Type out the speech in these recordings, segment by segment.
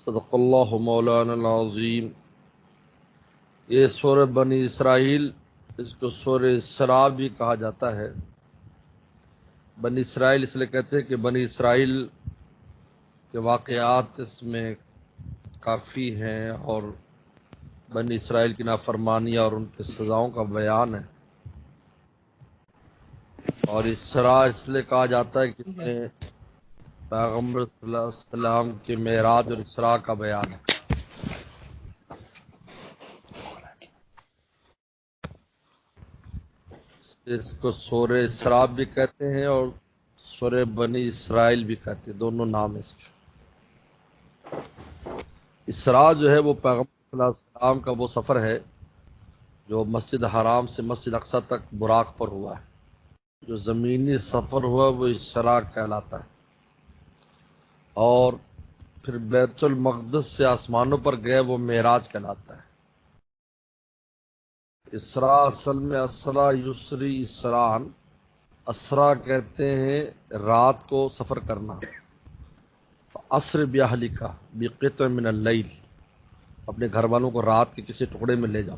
صدق اللہ مولانا العظیم۔ یہ سورہ بنی اسرائیل، اس کو سورہ اسراء بھی کہا جاتا ہے۔ بنی اسرائیل اس لیے کہتے ہیں کہ بنی اسرائیل کے واقعات اس میں کافی ہیں اور بنی اسرائیل کی نافرمانیاں اور ان کی سزاؤں کا بیان ہے۔ اور اسراء اس لیے کہا جاتا ہے کہ اس میں پیغمبر صلی اللہ علیہ وسلم کے معراج اور اسراء کا بیان ہے۔ اس کو سورہ اسراء بھی کہتے ہیں اور سورہ بنی اسرائیل بھی کہتے ہیں، دونوں نام اس کے۔ اسراء جو ہے وہ پیغمبر صلی اللہ علیہ وسلم کا وہ سفر ہے جو مسجد حرام سے مسجد اقصی تک براق پر ہوا ہے۔ جو زمینی سفر ہوا وہ اسراء کہلاتا ہے۔ اور پھر بیت المقدس سے آسمانوں پر گئے وہ معراج کہلاتا ہے۔ اسراء اصل میں اسرا یسری اسران، اسرا کہتے ہیں رات کو سفر کرنا۔ اسر باہلک بقطع من اللیل، اپنے گھر والوں کو رات کے کسی ٹکڑے میں لے جاؤ۔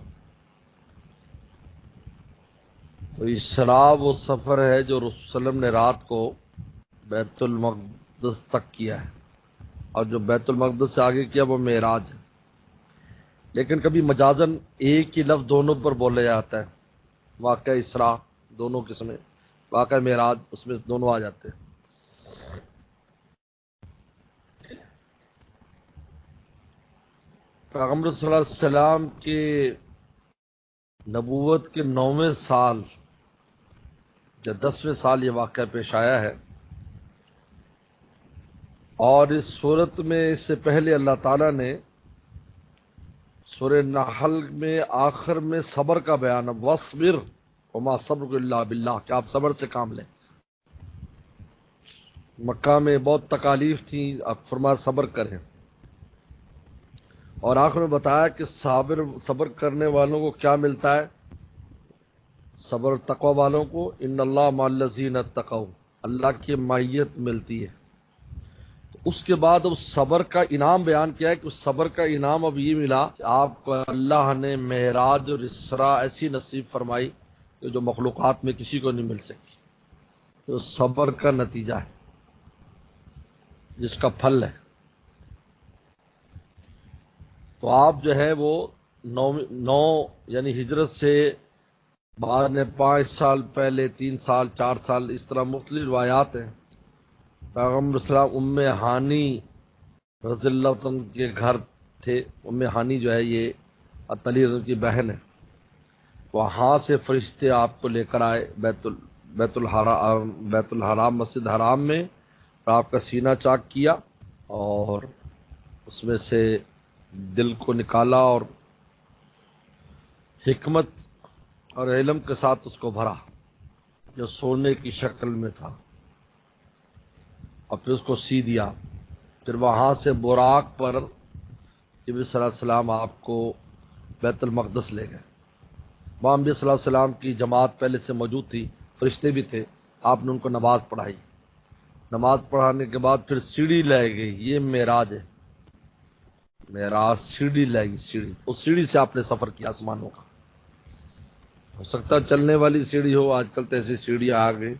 تو اسراء وہ سفر ہے جو رسول صلی اللہ علیہ وسلم نے رات کو بیت المقدس تک کیا ہے، اور جو بیت المقدس سے آگے کیا وہ معراج ہے۔ لیکن کبھی مجازن ایک ہی لفظ دونوں پر بولا جاتا ہے۔ واقعہ اسراء دونوں قسمیں، واقعہ معراج اس میں دونوں آ جاتے ہیں۔ پیغمبر صلی اللہ علیہ وسلم کے نبوت کے 9ویں سال یا 10ویں سال یہ واقعہ پیش آیا ہے۔ اور اس صورت میں اس سے پہلے اللہ تعالیٰ نے سورہ نحل میں آخر میں صبر کا بیان ہے، وَاصْبِرْ وَمَا صَبْرُكَ إِلَّا بِاللَّهِ، کہ آپ صبر سے کام لیں۔ مکہ میں بہت تکالیف تھیں، آپ فرمایا صبر کریں۔ اور آخر میں بتایا کہ صبر کرنے والوں کو کیا ملتا ہے، صبر تقوی والوں کو ان اللہ مع الذین اتقوا، اللہ کی معیت ملتی ہے۔ تو اس کے بعد اس صبر کا انعام بیان کیا ہے کہ اس صبر کا انعام اب یہ ملا کہ آپ کو اللہ نے معراج اور اسراء ایسی نصیب فرمائی کہ جو مخلوقات میں کسی کو نہیں مل سکی، جو صبر کا نتیجہ ہے، جس کا پھل ہے۔ تو آپ جو ہے وہ 9 یعنی ہجرت سے بعد نے 5 سال پہلے، 3 سال، 4 سال، اس طرح مختلف روایات ہیں۔ پیغمبر صلی اللہ علیہ وسلم ام ہانی رضی اللہ عنہ کے گھر تھے۔ ام ہانی جو ہے یہ علی رضی کی بہن ہے۔ وہاں سے فرشتے آپ کو لے کر آئے بیت الحرام مسجد حرام میں، اور آپ کا سینہ چاک کیا اور اس میں سے دل کو نکالا اور حکمت اور علم کے ساتھ اس کو بھرا جو سونے کی شکل میں تھا، اور پھر اس کو سی دیا۔ پھر وہاں سے براق پر نبی صلی اللہ علیہ وسلم آپ کو بیت المقدس لے گئے۔ وہاں نبی صلی اللہ علیہ وسلم کی جماعت پہلے سے موجود تھی، فرشتے بھی تھے، آپ نے ان کو نماز پڑھائی۔ نماز پڑھانے کے بعد پھر سیڑھی لائے گئی، یہ معراج ہے۔ معراج سیڑھی لائے گی، سیڑھی، اس سیڑھی سے آپ نے سفر کیا آسمانوں کا۔ ہو سکتا ہے چلنے والی سیڑھی ہو، آج کل تو ایسی سیڑھیاں آ گئی،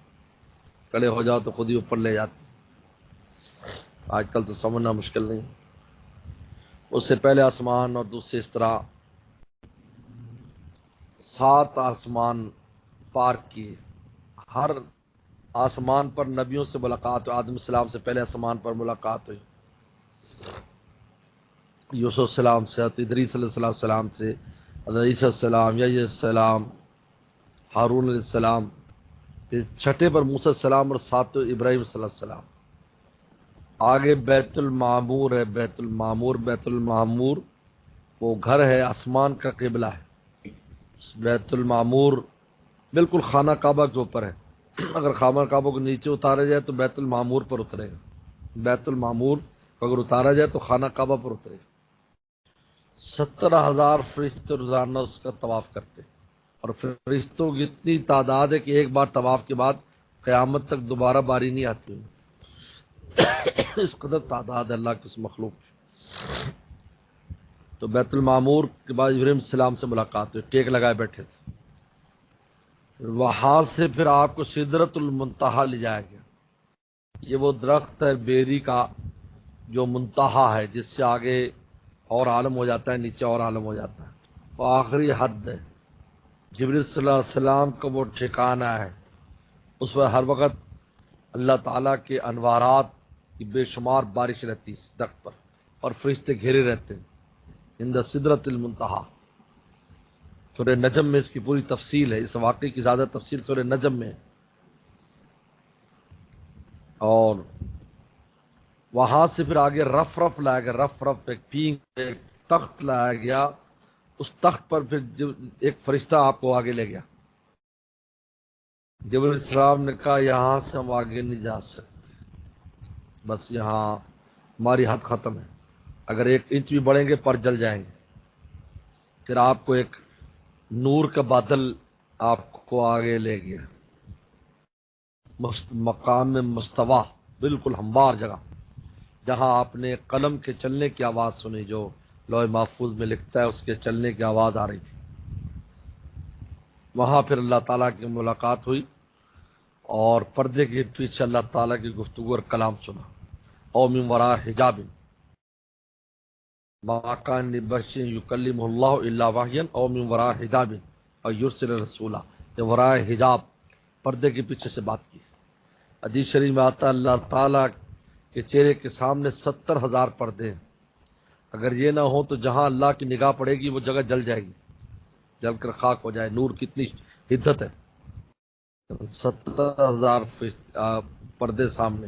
کھڑے ہو جاؤ تو خود ہی اوپر لے جاتے، آج کل تو سمجھنا مشکل نہیں۔ اس سے پہلے آسمان اور دوسرے اس طرح 7 آسمان پار کیے۔ ہر آسمان پر نبیوں سے ملاقات ہوئی، آدم السلام سے پہلے آسمان پر ملاقات ہوئی، یوسف السلام سے، ادریس علیہ السلام سے، عیسیٰ السلام، یحییٰ السلام، ہارون علیہ السلام، پھر چھٹے پر موسیٰ السلام اور 7 ابراہیم صلی اللہ علیہ وسلم۔ آگے بیت المعمور ہے، بیت المعمور وہ گھر ہے، آسمان کا قبلہ ہے۔ بیت المعمور بالکل خانہ کعبہ کے اوپر ہے۔ اگر خانہ کعبہ کو نیچے اتارا جائے تو بیت المعمور پر اترے گا، بیت المعمور کو اگر اتارا جائے تو خانہ کعبہ پر اترے گا۔ 70,000 فرشتے روزانہ اس کا طواف کرتے، اور فرشتوں کی اتنی تعداد ہے کہ ایک بار طواف کے بعد قیامت تک دوبارہ باری نہیں آتی۔ اس قدر تعداد ہے اللہ کی اس مخلوق کی۔ تو بیت المعمور کے بعد ابراہیم السلام سے ملاقات ہوئی، ٹیک لگائے بیٹھے تھے۔ وہاں سے پھر آپ کو سدرۃ المنتہا لے جایا گیا۔ یہ وہ درخت ہے بیری کا جو منتہا ہے، جس سے آگے اور عالم ہو جاتا ہے، نیچے اور عالم ہو جاتا ہے، وہ آخری حد ہے۔ جبریل صلی اللہ علیہ وسلم کا وہ ٹھکانہ ہے، اس پر ہر وقت اللہ تعالیٰ کے انوارات کی بے شمار بارش رہتی ہے اس درخت پر، اور فرشتے گھیرے رہتے ہیں۔ عند سدرۃ المنتہا، سورہ نجم میں اس کی پوری تفصیل ہے، اس واقعے کی زیادہ تفصیل سورہ نجم میں ہے۔ اور وہاں سے پھر آگے رف رف لایا گیا، رف رف ایک تخت لایا گیا، اس تخت پر پھر ایک فرشتہ آپ کو آگے لے گیا۔ جبریل السلام نے کہا یہاں سے ہم آگے نہیں جا سکتے، بس یہاں ہماری حد ختم ہے، اگر 1 انچ بھی بڑھیں گے پر جل جائیں گے۔ پھر آپ کو ایک نور کا بادل آپ کو آگے لے گیا، مقام میں مستوی، بالکل ہموار جگہ، جہاں آپ نے قلم کے چلنے کی آواز سنی، جو لوح محفوظ میں لکھتا ہے اس کے چلنے کی آواز آ رہی تھی۔ وہاں پھر اللہ تعالیٰ کی ملاقات ہوئی، اور پردے کے پیچھے اللہ تعالیٰ کی گفتگو اور کلام سنا۔ او من وراء حجاب ما کان لبشر یکلمہ اللہ الا وحیا او من وراء حجاب اور یرسل رسولا، یہ وراء حجاب، پردے کے پیچھے سے بات کی۔ حدیث شریف میں آتا ہے اللہ تعالیٰ کے چہرے کے سامنے 70,000 پردے ہیں، اگر یہ نہ ہو تو جہاں اللہ کی نگاہ پڑے گی وہ جگہ جل جائے گی، جل کر خاک ہو جائے، نور کتنی حدت ہے۔ 70,000 پردے سامنے۔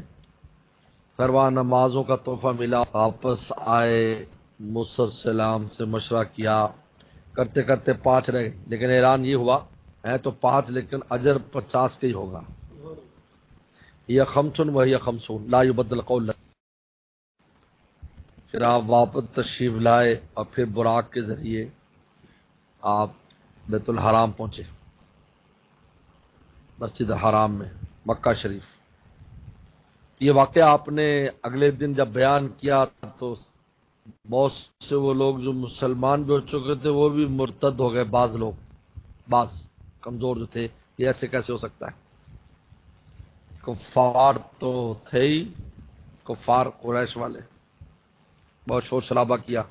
پھر وہاں نمازوں کا تحفہ ملا، واپس آئے، موسیٰ السلام سے مشورہ کیا، کرتے کرتے 5 رہ گئے، لیکن اعلان یہ ہوا ہے تو 5 لیکن اجر 50 کا ہی ہوگا۔ یہ خمسن وہی خمسون لا یبدل قول۔ پھر آپ واپس تشریف لائے، اور پھر براق کے ذریعے آپ بیت الحرام پہنچے، مسجد حرام میں، مکہ شریف۔ یہ واقعہ آپ نے اگلے دن جب بیان کیا تو بہت سے وہ لوگ جو مسلمان بھی ہو چکے تھے وہ بھی مرتد ہو گئے، بعض کمزور جو تھے، یہ ایسے کیسے ہو سکتا ہے؟ کفار تو تھے ہی، کفار قریش والے، بہت شور شرابہ کیا۔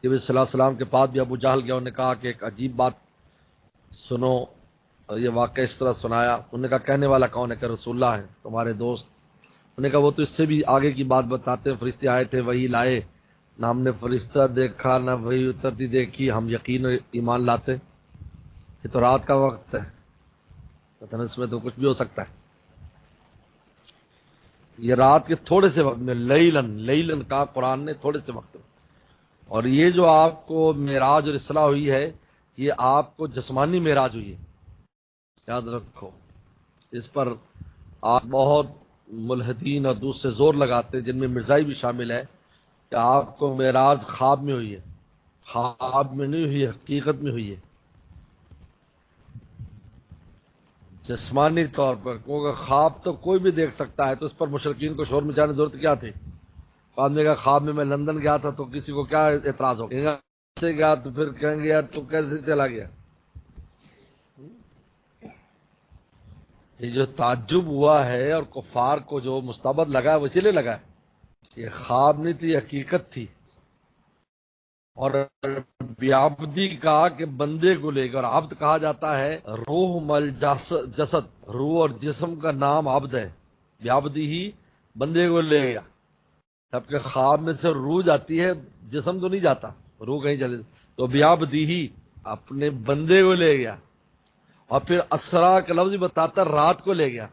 نبی صلی اللہ علیہ وسلم کے پاس بھی ابو جہل گیا، انہوں نے کہا کہ ایک عجیب بات سنو، اور یہ واقعہ اس طرح سنایا۔ انہوں نے کہا کہنے والا کون ہے؟ کہ رسول اللہ ہے تمہارے دوست۔ انہوں نے کہا وہ تو اس سے بھی آگے کی بات بتاتے ہیں، فرشتے آئے تھے، وہی لائے، نہ ہم نے فرشتہ دیکھا نہ وہی اترتی دیکھی، ہم یقین و ایمان لاتے۔ یہ تو رات کا وقت ہے، پتہ نہیں اس میں تو کچھ بھی ہو سکتا ہے۔ یہ رات کے تھوڑے سے وقت میں، لیلن کہا قرآن نے، تھوڑے سے وقت میں۔ اور یہ جو آپ کو معراج اور اسراء ہوئی ہے، یہ آپ کو جسمانی معراج ہوئی ہے، یاد رکھو۔ اس پر آپ بہت ملحدین اور دوسرے زور لگاتے ہیں، جن میں مرزائی بھی شامل ہے، کہ آپ کو معراج خواب میں ہوئی ہے۔ خواب میں نہیں ہوئی، حقیقت میں ہوئی ہے، جسمانی طور پر، کیونکہ خواب تو کوئی بھی دیکھ سکتا ہے، تو اس پر مشرکین کو شور مچانے کی ضرورت کیا تھی؟ خواب نے کہا خواب میں لندن گیا تھا، تو کسی کو کیا اعتراض ہوگا؟ سے گیا تو پھر کہیں گے یار تو کیسے چلا گیا؟ یہ جو تعجب ہوا ہے اور کفار کو جو مستبد لگا ہے، وہ اسی لیے لگا ہے، یہ خواب نہیں تھی، حقیقت تھی۔ اور بیابدی کہا کہ بندے کو لے کر، عبد کہا جاتا ہے روح مل جسد، روح اور جسم کا نام عبد ہے، بیابدی ہی بندے کو لے گیا۔ جبکہ خواب میں سے روح جاتی ہے، جسم تو نہیں جاتا، روح کہیں چلے، تو بیابدی ہی اپنے بندے کو لے گیا۔ اور پھر اسرا کا لفظ بتاتا رات کو لے گیا،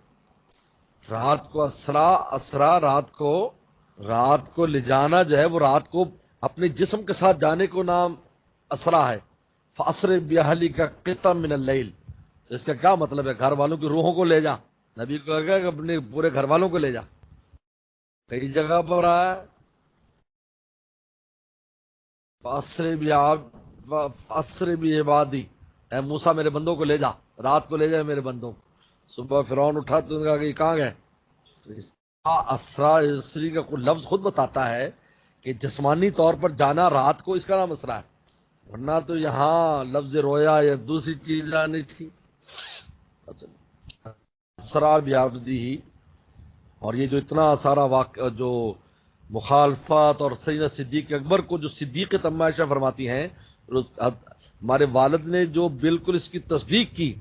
رات کو اسرا رات کو لے جانا جو ہے، وہ رات کو اپنے جسم کے ساتھ جانے کو نام اسرا ہے۔ فاسر بیاہلی کا قطع من اللیل، اس کا کیا مطلب ہے؟ گھر والوں کی روحوں کو لے جا، نبی کو کہا کہ اپنے پورے گھر والوں کو لے جا۔ کئی جگہ پر آیا فاسر بعبادی، اے موسیٰ میرے بندوں کو لے جا، رات کو لے جائے میرے بندوں کو۔ صبح فرعون اٹھا تو نے کہا کہ یہ کہاں گئے؟ اسرا اسری کا کوئی لفظ خود بتاتا ہے کہ جسمانی طور پر جانا رات کو اس کا نام اسرا ہے، ورنہ تو یہاں لفظ رویا یا دوسری چیز آنی تھی. اسرا بعبدہ، اور یہ جو اتنا سارا واقعہ جو مخالفت، اور سیدنا صدیق اکبر کو جو صدیق اماں عائشہ فرماتی ہیں، ہمارے والد نے جو بالکل اس کی تصدیق کی،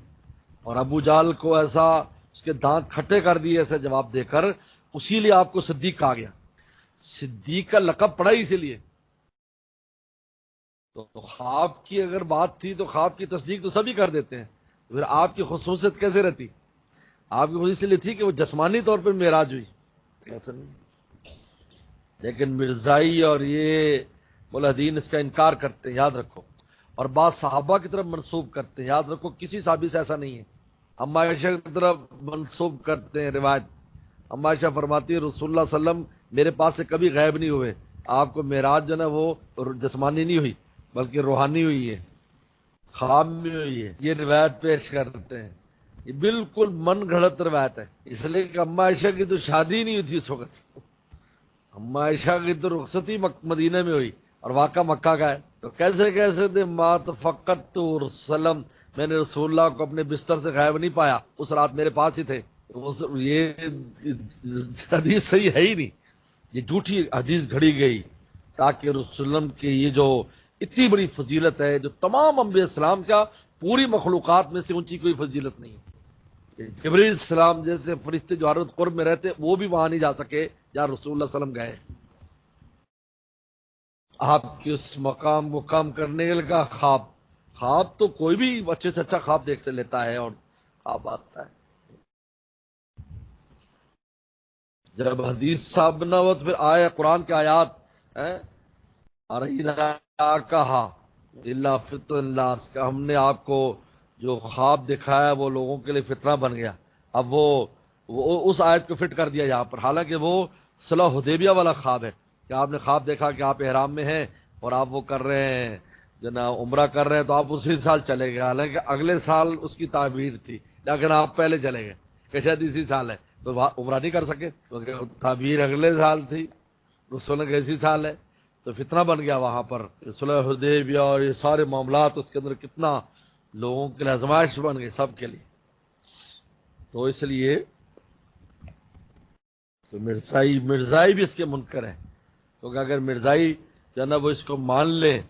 اور ابو جال کو ایسا اس کے دانت کھٹے کر دیے ایسا جواب دے کر، اسی لیے آپ کو صدیق کہا گیا. صدیق کا لقب پڑا ہی اسی لیے. تو خواب کی اگر بات تھی تو خواب کی تصدیق تو سبھی کر دیتے ہیں، پھر آپ کی خصوصیت کیسے رہتی؟ آپ کی خصوصیت یہ تھی کہ وہ جسمانی طور پر معراج ہوئی، ایسا نہیں. لیکن مرزائی اور یہ ملحدین اس کا انکار کرتے ہیں، یاد رکھو، اور بعض صحابہ کی طرف منسوب کرتے ہیں، یاد رکھو کسی صحابی سے ایسا نہیں ہے. اما عائشہ کی طرف منسوب کرتے ہیں روایت. اما عائشہ فرماتی ہے رسول اللہ صلی اللہ علیہ وسلم میرے پاس سے کبھی غائب نہیں ہوئے. آپ کو معراج جو نا وہ جسمانی نہیں ہوئی بلکہ روحانی ہوئی ہے، خواب میں ہوئی ہے. یہ روایت پیش کرتے ہیں، یہ بالکل من گھڑت روایت ہے، اس لیے کہ اما عائشہ کی تو شادی نہیں ہوئی تھی اس وقت. اما عائشہ کی تو رخصتی مدینہ میں ہوئی اور واقعہ مکہ کا ہے. تو کیسے کیسے دے مات فقط رسلم، میں نے رسول اللہ کو اپنے بستر سے غائب نہیں پایا، اس رات میرے پاس ہی تھے. یہ حدیث صحیح ہے ہی نہیں، یہ جھوٹی حدیث گھڑی گئی تاکہ رسول اللہ کی یہ جو اتنی بڑی فضیلت ہے، جو تمام انبیاء اسلام کا پوری مخلوقات میں سے اونچی کوئی فضیلت نہیں ہے. جبریل السلام جیسے فرشتے جو ہر وقت قرب میں رہتے وہ بھی وہاں نہیں جا سکے جہاں رسول اللہ صلی اللہ علیہ وسلم گئے. آپ کی اس مقام کو کم کرنے کا خواب تو کوئی بھی اچھے سے اچھا خواب دیکھ سے لیتا ہے اور خواب آتا ہے. جب حدیث صاحب نہ ہو تو پھر آئے قرآن کے آیات کہا اللہ فطر اللہ کا، ہم نے آپ کو جو خواب دکھایا وہ لوگوں کے لیے فتنہ بن گیا. اب وہ اس آیت کو فٹ کر دیا یہاں پر، حالانکہ وہ صلح حدیبیہ والا خواب ہے کہ آپ نے خواب دیکھا کہ آپ احرام میں ہیں اور آپ وہ کر رہے ہیں جنا عمرہ کر رہے ہیں، تو آپ اسی سال چلے گئے، حالانکہ اگلے سال اس کی تعبیر تھی، لیکن آپ پہلے چلے گئے کہ شاید اسی سال ہے، تو عمرہ نہیں کر سکے کیونکہ تعبیر اگلے سال تھی، رسول کے اسی سال ہے. تو فتنہ بن گیا وہاں پر صلح حدیبیہ اور یہ سارے معاملات، اس کے اندر کتنا لوگوں کے لیے آزمائش بن گئی سب کے لیے. تو اس لیے تو مرزائی بھی اس کے منکر ہیں، کیونکہ اگر مرزائی جو ہے نا وہ اس کو مان لے،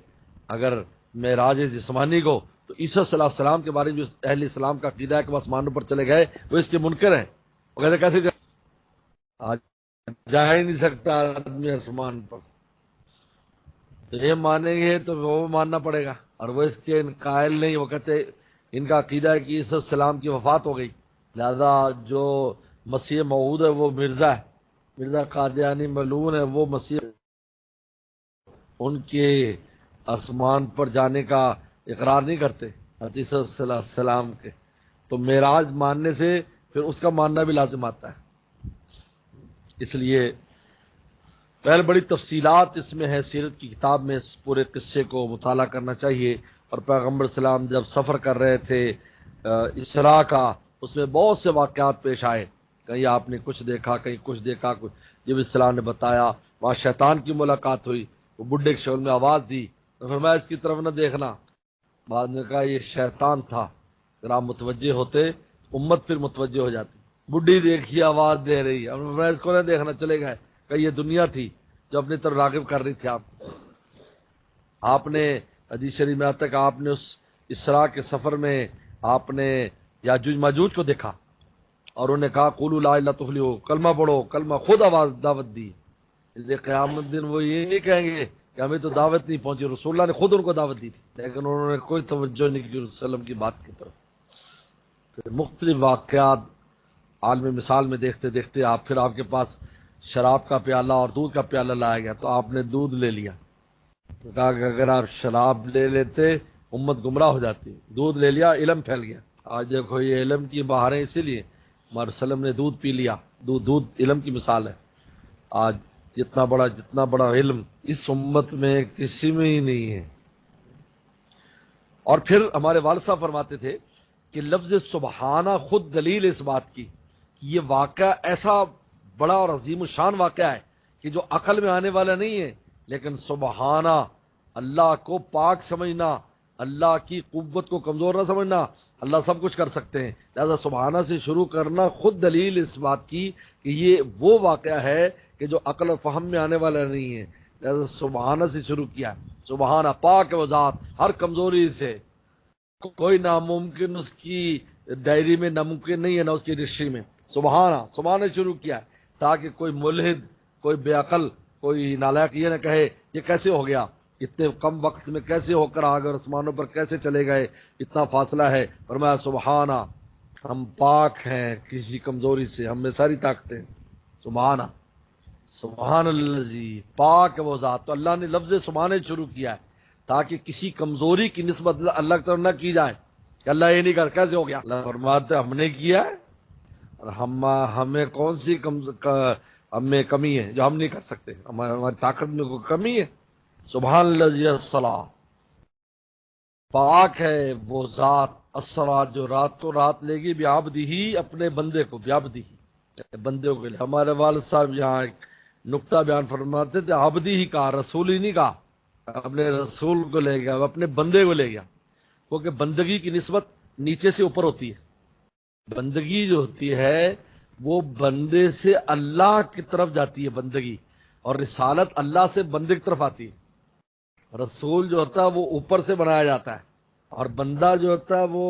اگر معراج جسمانی کو، تو عیسیٰ صلی اللہ علیہ وسلم کے بارے میں جو اہل اسلام کا عقیدہ ہے کہ وہ آسمانوں پر چلے گئے، وہ اس کے منکر ہیں. وہ کہتے کیسے آج جا ہی نہیں سکتا آدمی آسمان پر. تو یہ مانیں گے تو وہ ماننا پڑے گا، اور وہ اس کے قائل نہیں. وہ کہتے ان کا عقیدہ ہے کہ عیسیٰ السلام کی وفات ہو گئی، لہذا جو مسیح موعود ہے وہ مرزا ہے، مرزا قادیانی ملعون ہے، وہ مسیح ان کے آسمان پر جانے کا اقرار نہیں کرتے عیسیٰ صلی اللہ علیہ وسلم کے. تو معراج ماننے سے پھر اس کا ماننا بھی لازم آتا ہے. اس لیے پہلے بڑی تفصیلات اس میں ہے، سیرت کی کتاب میں اس پورے قصے کو مطالعہ کرنا چاہیے. اور پیغمبر السلام جب سفر کر رہے تھے اسراء کا، اس میں بہت سے واقعات پیش آئے، کہیں آپ نے کچھ دیکھا کہیں کچھ دیکھا. جب السلام نے بتایا وہاں شیطان کی ملاقات ہوئی، وہ بڈھے کے شکل میں آواز دی، تو فرمایا اس کی طرف نہ دیکھنا. بعد نے کہا یہ شیطان تھا، اگر آپ متوجہ ہوتے امت پھر متوجہ ہو جاتی. بڈھی دیکھی آواز دے رہی ہے، فرمایا اس کو نہ دیکھنا، چلے گئے. کہ یہ دنیا تھی جو اپنی طرف راغب کر رہی تھی آپ کو. آپ نے حدیث شریف میں آتا ہے کہ آپ نے اس اسراء کے سفر میں آپ نے یاجوج ماجوج کو دیکھا اور انہوں نے کہا قولوا لا الہ الا اللہ تفلحوا، کلمہ پڑھو، کلمہ خود آواز دعوت دی. اس لیے قیامت دن وہ یہ نہیں کہیں گے کہ ہمیں تو دعوت نہیں پہنچی، رسول اللہ نے خود ان کو دعوت دی تھی، لیکن انہوں نے کوئی توجہ نہیں کی وسلم کی بات کی طرف. پھر مختلف واقعات عالم مثال میں دیکھتے دیکھتے پھر آپ کے پاس شراب کا پیالہ اور دودھ کا پیالہ لایا گیا، تو آپ نے دودھ لے لیا. تو کہا کہ اگر آپ شراب لے لیتے امت گمراہ ہو جاتی، دودھ لے لیا علم پھیل گیا. آج دیکھو یہ علم کی بہاریں اسی لیے ہمارے وسلم نے دودھ پی لیا. دودھ علم کی مثال ہے. آج جتنا بڑا علم اس امت میں کسی میں ہی نہیں ہے. اور پھر ہمارے والد صاحب فرماتے تھے کہ لفظ سبحانہ خود دلیل اس بات کی کہ یہ واقعہ ایسا بڑا اور عظیم الشان واقعہ ہے کہ جو عقل میں آنے والا نہیں ہے. لیکن سبحانہ، اللہ کو پاک سمجھنا، اللہ کی قوت کو کمزور نہ سمجھنا، اللہ سب کچھ کر سکتے ہیں، لہذا سبحانہ سے شروع کرنا خود دلیل اس بات کی کہ یہ وہ واقعہ ہے کہ جو عقل و فہم میں آنے والا نہیں ہے، لہذا سبحانہ سے شروع کیا ہے۔ سبحانہ، پاک ہے وہ ذات ہر کمزوری سے، کوئی ناممکن اس کی ڈائری میں ناممکن نہیں ہے، نہ اس کی رشی میں۔ سبحانہ شروع کیا ہے تاکہ کوئی ملحد، کوئی بے عقل، کوئی نالائق یہ نہ کہے یہ کیسے ہو گیا، اتنے کم وقت میں کیسے ہو کر آ گئے، آسمانوں پر کیسے چلے گئے، اتنا فاصلہ ہے۔ فرمایا سبحانہ، ہم پاک ہیں کسی کمزوری سے، ہم میں ساری طاقتیں۔ سبحانہ، سبحان الذی، پاک ہے وہ ذات۔ تو اللہ نے لفظ سبحانہ شروع کیا ہے تاکہ کسی کمزوری کی نسبت اللہ کی طرف نہ کی جائے کہ اللہ یہ نہیں کر، کیسے ہو گیا۔ اللہ فرماتے ہم نے کیا ہے، اور ہمیں کون سی ہمیں کمی ہے جو ہم نہیں کر سکتے، ہماری طاقت میں کوئی کمی ہے۔ سبحان الذی اسری، پاک ہے وہ ذات، اسری جو راتوں رات لے گی، بعبدہ اپنے بندے کو، بعبدہ بندے کے لیے۔ ہمارے والد صاحب یہاں ایک نقطہ بیان فرماتے تھے، عبدی ہی کہا، رسول ہی نہیں کہا، اپنے رسول کو لے گیا، اپنے بندے کو لے گیا، کیونکہ بندگی کی نسبت نیچے سے اوپر ہوتی ہے۔ بندگی جو ہوتی ہے وہ بندے سے اللہ کی طرف جاتی ہے بندگی، اور رسالت اللہ سے بندے کی طرف آتی ہے۔ رسول جو ہوتا ہے وہ اوپر سے بنایا جاتا ہے، اور بندہ جو ہوتا ہے وہ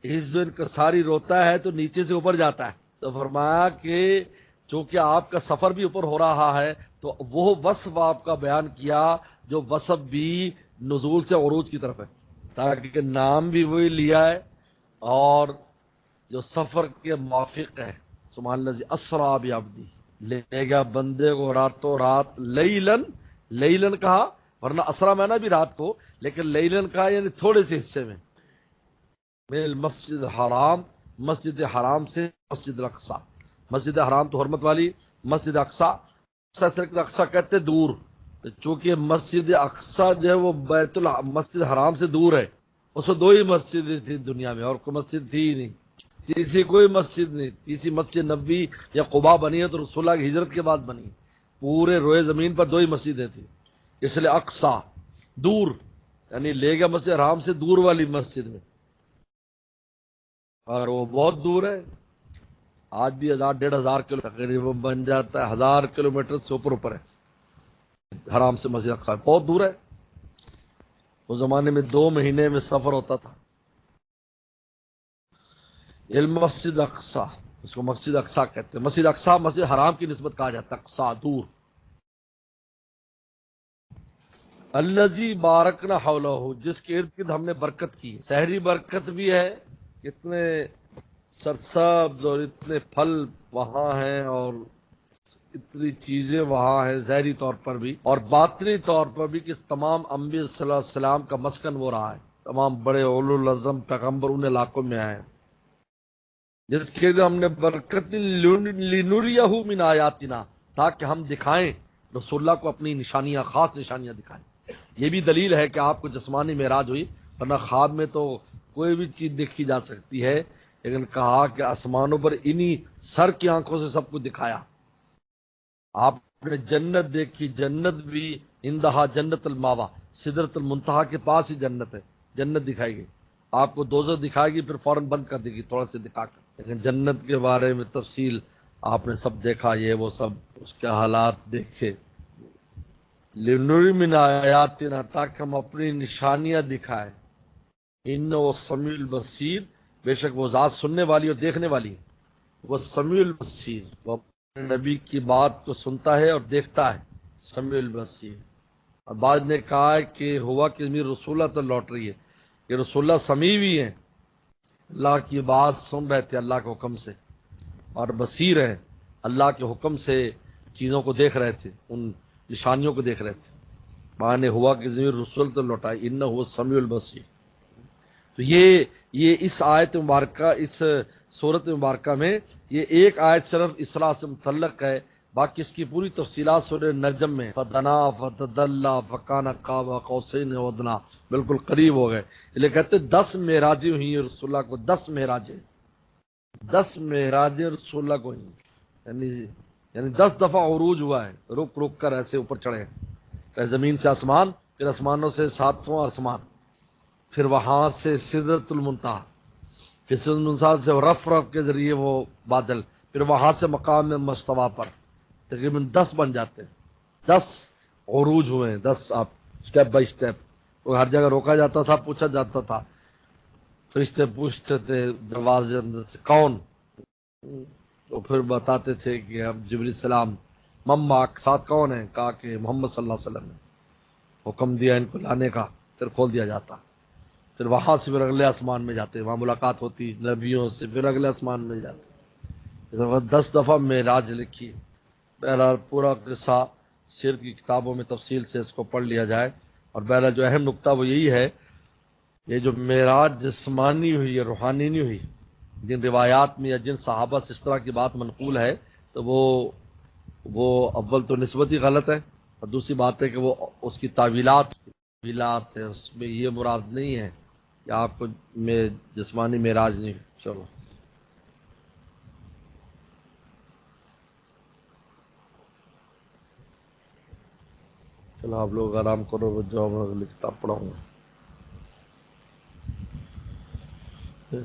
اس دن کا ساری روتا ہے تو نیچے سے اوپر جاتا ہے۔ تو فرمایا کہ چونکہ آپ کا سفر بھی اوپر ہو رہا ہے تو وہ وصف آپ کا بیان کیا جو وصف بھی نزول سے عروج کی طرف ہے، تاکہ نام بھی وہی لیا ہے اور جو سفر کے موافق ہے۔ سبحان الذی اسری بعبدہ، لے گیا بندے کو راتوں رات، لیلن، لیلن کہا، ورنہ اسرا میں نے بھی رات کو، لیکن لیلن کہا یعنی تھوڑے سے حصے میں، من المسجد الحرام، مسجد حرام سے مسجد الاقصی۔ مسجد حرام تو حرمت والی، مسجد اقصی، اقصی کہتے دور، چونکہ مسجد اقصی جو ہے وہ مسجد حرام سے دور ہے، اس میں دو ہی مسجدیں تھی دنیا میں، اور کوئی مسجد تھی ہی نہیں، تیسری کوئی مسجد نہیں۔ تیسری مسجد نبوی یا قباء بنی ہے تو رسول اللہ کی ہجرت کے بعد بنی، پورے روئے زمین پر دو ہی مسجدیں تھیں، اس لیے اقصی دور، یعنی لے گیا مسجد حرام سے دور والی مسجد میں، اور وہ بہت دور ہے، آج بھی 1000-1500 کلو تقریباً بن جاتا ہے، 1000 کلومیٹر سے اوپر ہے حرام سے مسجد اقصی، بہت دور ہے۔ اس زمانے میں 2 مہینے میں سفر ہوتا تھا۔ المسجد اقصی، اس کو مسجد اقصی کہتے ہیں، مسجد اقصی مسجد حرام کی نسبت کہا جاتا ہے، اقصی دور۔ الذی بارکنا حولہ، جس کے ارد گرد ہم نے برکت کی، سحری برکت بھی ہے، کتنے سرسبز اور اتنے پھل وہاں ہیں اور اتنی چیزیں وہاں ہیں ظاہری طور پر بھی اور باطنی طور پر بھی، کہ تمام انبیاء صلی اللہ علیہ وسلم کا مسکن وہ رہا ہے، تمام بڑے اولو العزم پیغمبر ان علاقوں میں آئے ہیں، جس کے لیے ہم نے برکت لنریہ من آیاتنا، تاکہ ہم دکھائیں رسول اللہ کو اپنی نشانیاں، خاص نشانیاں دکھائیں۔ یہ بھی دلیل ہے کہ آپ کو جسمانی معراج ہوئی، ورنہ خواب میں تو کوئی بھی چیز دیکھی جا سکتی ہے، لیکن کہا کہ آسمانوں پر انہی سر کی آنکھوں سے سب کو دکھایا۔ آپ نے جنت دیکھی، جنت بھی اندہا جنت الماوا، سدرت المنتہا کے پاس ہی جنت ہے، جنت دکھائی گئی۔ آپ کو دوزخ دکھائے گی پھر فوراً بند کر دے گی تھوڑا سے دکھا کر، لیکن جنت کے بارے میں تفصیل آپ نے سب دیکھا، یہ وہ سب اس کے حالات دیکھے۔ لنری من آیاتنا، تاکہ ہم اپنی نشانیاں دکھائیں۔ انہ سمیع البصیر، بے شک وہ ذات سننے والی اور دیکھنے والی ہے، وہ سمیع البصیر، وہ نبی کی بات کو سنتا ہے اور دیکھتا ہے، سمیع البصیر۔ اور بعض نے کہا ہے کہ ہوا کہ رسول اللہ تو لوٹ رہی ہے، کہ رسول اللہ سمیع بھی ہیں، اللہ کی بات سن رہے تھے اللہ کے حکم سے، اور بصیر ہیں، اللہ کے حکم سے چیزوں کو دیکھ رہے تھے، ان نشانیوں کو دیکھ رہے تھے۔ معنی ہوا کہ ضمیر رسول تو لوٹائے، انہ ہوا سمیع البصیر۔ تو یہ اس آیت مبارکہ، اس سورت مبارکہ میں یہ ایک آیت صرف اسراء سے متعلق ہے، باقی اس کی پوری تفصیلات سورہ نجم میں، فدنا فتدلا فکان قاب قوسین او ادنی، بالکل قریب ہو گئے، اس لیے کہتے 10 معراجیں ہوئی ہیں رسول اللہ کو، 10 معراجیں، 10 معراجیں رسول اللہ کو ہوئی، یعنی 10 دفعہ عروج ہوا ہے، رک رک کر ایسے اوپر چڑھے۔ زمین سے آسمان، پھر آسمانوں سے ساتواں آسمان، پھر وہاں سے سدرۃ المنتہا، پھر سدرۃ المنتہا سے رف کے ذریعے وہ بادل، پھر وہاں سے مقام مستوی پر تقریباً 10 بن جاتے ہیں، 10 عروج ہوئے ہیں، 10 آپ اسٹیپ بائی اسٹیپ. تو ہر جگہ روکا جاتا تھا، پوچھا جاتا تھا، فرشتے پوچھتے تھے دروازے اندر سے کون، تو پھر بتاتے تھے کہ اب جبریل السلام مما ساتھ کون ہے، کہا کہ محمد صلی اللہ علیہ وسلم نے حکم دیا ان کو لانے کا، پھر کھول دیا جاتا. پھر وہاں سے پھر اگلے آسمان میں جاتے، وہاں ملاقات ہوتی نبیوں سے، پھر اگلے آسمان میں جاتے. 10 دفعہ معراج لکھی. بہرحال پورا قصہ سیرت کی کتابوں میں تفصیل سے اس کو پڑھ لیا جائے. اور بہرحال جو اہم نقطہ وہ یہی ہے، یہ جو معراج جسمانی ہوئی یا روحانی نہیں ہوئی، جن روایات میں یا جن صحابہ سے اس طرح کی بات منقول ہے، تو وہ اول تو نسبت ہی غلط ہے، اور دوسری بات ہے کہ وہ اس کی تعویلات ہے، اس میں یہ مراد نہیں ہے کہ آپ کو میں جسمانی معراج نہیں. چلو چلو آپ لوگ آرام کرو، جو میں اگلی کتاب پڑھاؤں گا.